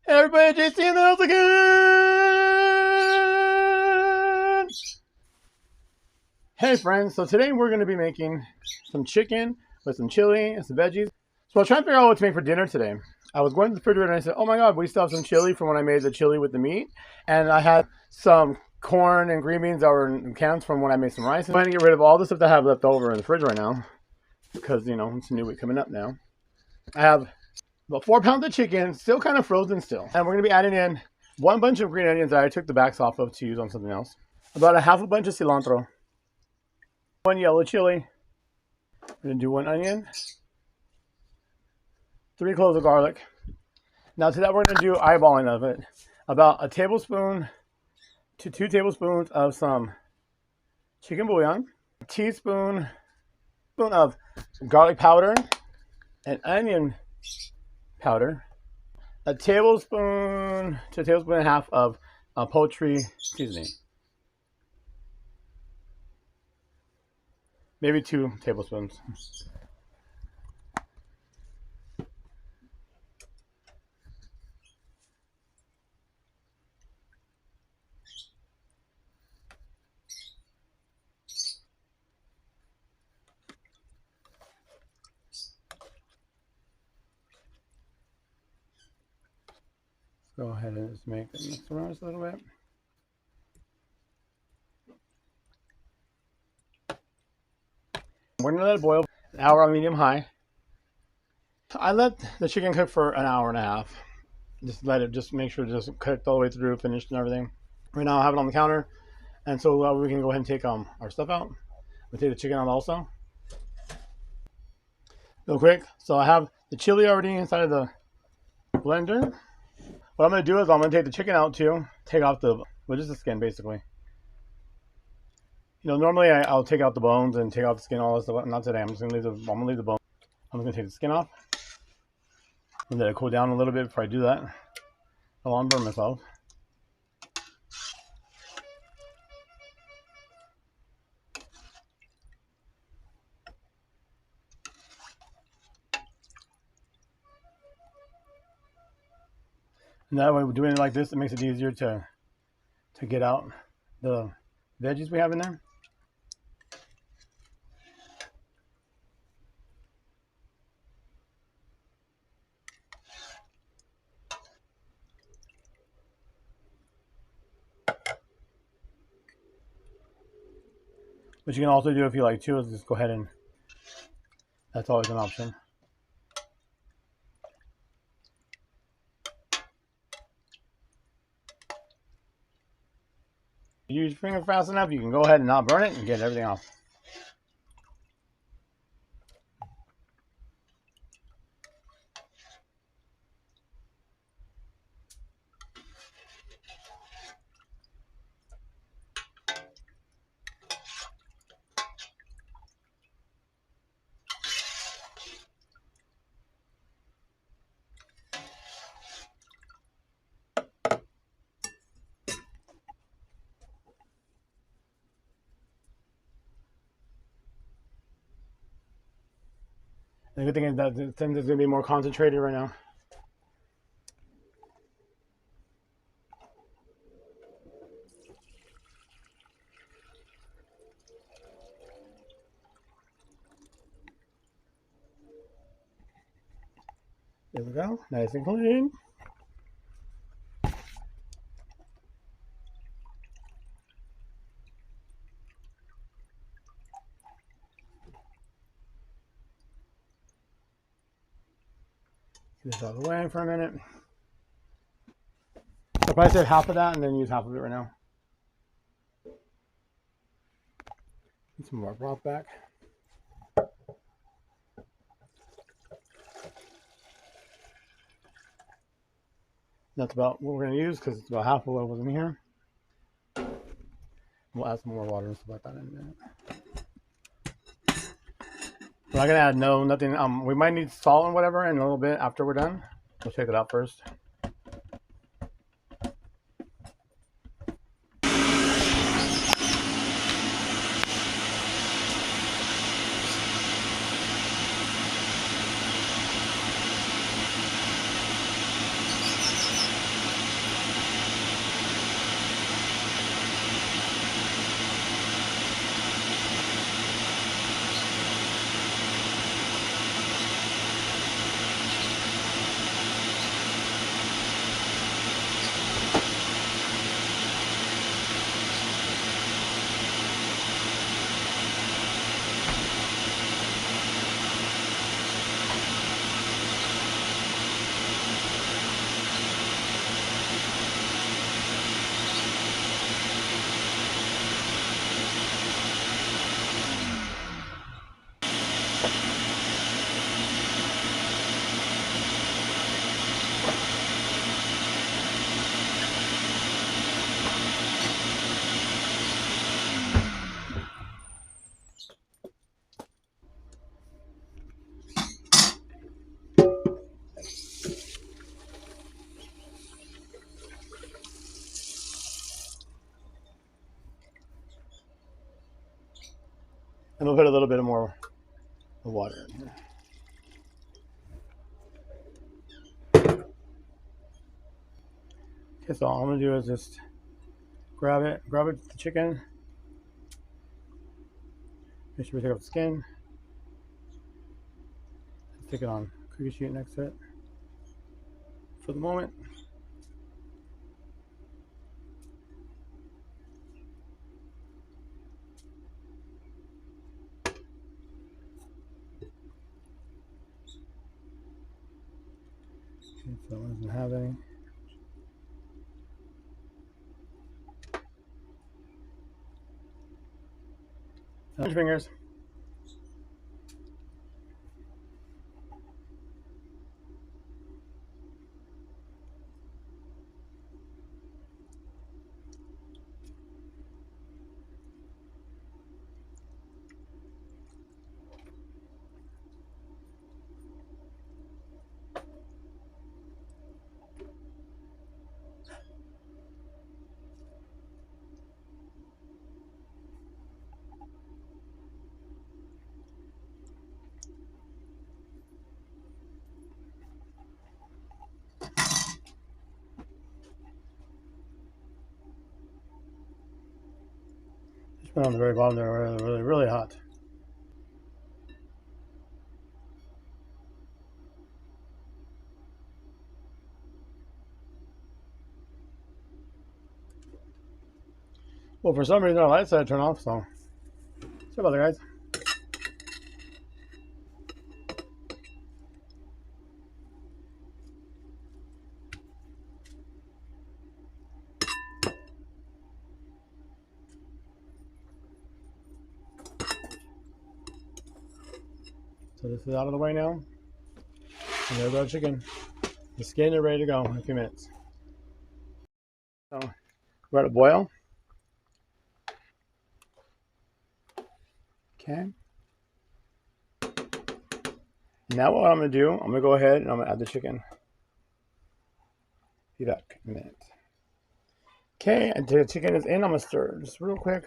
Hey everybody, JC in the house again! Hey friends, so today we're going to be making some chicken with some chili and some veggies. So I was trying to figure out what to make for dinner today. I was going to the refrigerator and I said, oh my god, we still have some chili from when I made the chili with the meat. And I had some corn and green beans that were in cans from when I made some rice. I'm trying to get rid of all the stuff that I have left over in the fridge right now. Because, you know, it's a new week coming up now. I have about 4 pounds of chicken, still kind of frozen still. And we're going to be adding in 1 bunch of green onions that I took the backs off of to use on something else. About a half a bunch of cilantro. 1 yellow chili. We're going to do 1 onion. 3 cloves of garlic. Now to that we're going to do eyeballing of it. About a tablespoon to 2 tablespoons of some chicken bouillon. A teaspoon of garlic powder. And onion powder, a tablespoon to a tablespoon and a half of poultry seasoning, maybe 2 tablespoons. Go ahead and just make it mix around just a little bit. We're going to let it boil an hour on medium high. I let the chicken cook for an hour and a half. Just make sure it just cooked all the way through, finished and everything. Right now I have it on the counter, and so we can go ahead and take our stuff out. We'll take the chicken out also. Real quick, so I have the chili already inside of the blender. What I'm going to do is I'm going to take the chicken out too. Take off just the skin basically. You know, normally I'll take out the bones and take out the skin, all this stuff. Not today. I'm going to leave the bone. I'm going to take the skin off. And let it cool down a little bit before I do that. I don't want to burn myself. And that way, we're doing it like this, it makes it easier to get out the veggies we have in there. What you can also do if you like too is just go ahead and that's always an option. Use your finger fast enough, you can go ahead and not burn it and get everything off. The good thing is that the thing is going to be more concentrated right now. There we go, nice and clean. Get this out of the way for a minute. I'll probably save half of that and then use half of it right now. Get some more broth back. That's about what we're going to use because it's about half of what was in here. We'll add some more water and stuff like that in a minute. We're not going to add nothing. We might need salt and whatever in a little bit after we're done. We'll check it out first. And we'll put a little bit more water in here. Okay, so all I'm gonna do is just grab it, the chicken. Make sure we take off the skin. Stick it on cookie sheet next to it for the moment. Okay, so it doesn't have any. Touch fingers. Just put it on the very bottom there, really, really hot. Well, for some reason our lights had to turn off, so sorry about that, guys. So this is out of the way now. And there's our chicken. The skin is ready to go in a few minutes. So we're at a boil. Okay. Now what I'm going to do, I'm going to go ahead and I'm going to add the chicken. Be back in a minute. Okay, and the chicken is in. I'm going to stir just real quick.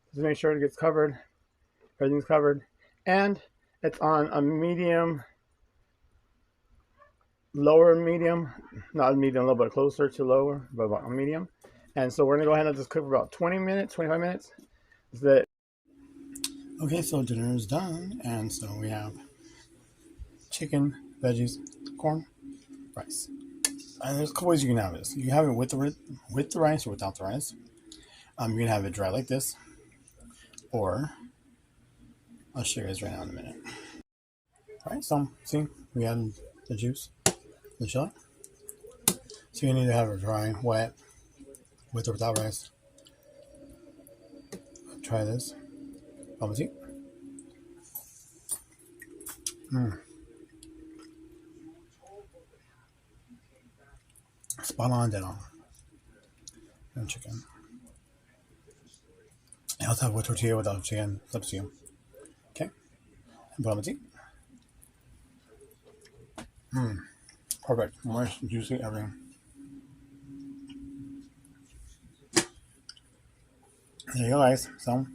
Just to make sure it gets covered. Everything's covered. And it's on a medium, lower medium. Not medium, a little bit closer to lower, but about a medium. And so we're going to go ahead and just cook for about 20 minutes, 25 minutes. Is that okay? So dinner is done. And so we have chicken, veggies, corn, rice. And there's a couple ways you can have this. You can have it with the rice or without the rice. You can have it dry like this, or I'll show you guys right now in a minute. All right, so see, we added the juice, the chili. So you need to have it dry, wet, with or without rice. Try this. Vamos see. Spot on, dead on. And chicken. I also have with tortilla without chicken. It's up to you. Okay. And vamos see. Perfect. Moist, juicy, everything. There you go, guys. So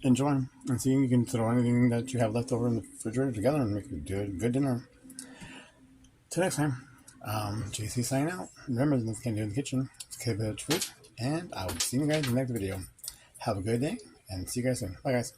enjoy and see. You can throw anything that you have left over in the refrigerator together and make a good dinner. Till next time, JC signing out. Remember, this can do in the kitchen. It's Keep It Truth, and I will see you guys in the next video. Have a good day, and see you guys soon. Bye, guys.